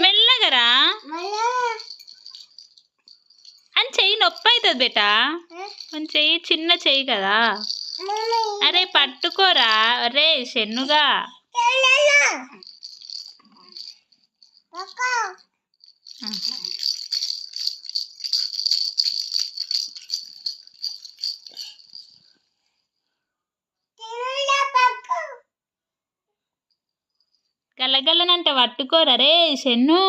మెల్లగరా అని చెయ్యి నొప్పి అవుతుంది బేటా. మన చెయ్యి చిన్న చెయ్యి కదా. అరే పట్టుకోరా. అరే షెన్నుగా గల్లగల్లనంటే పట్టుకోరా రే షెన్ను.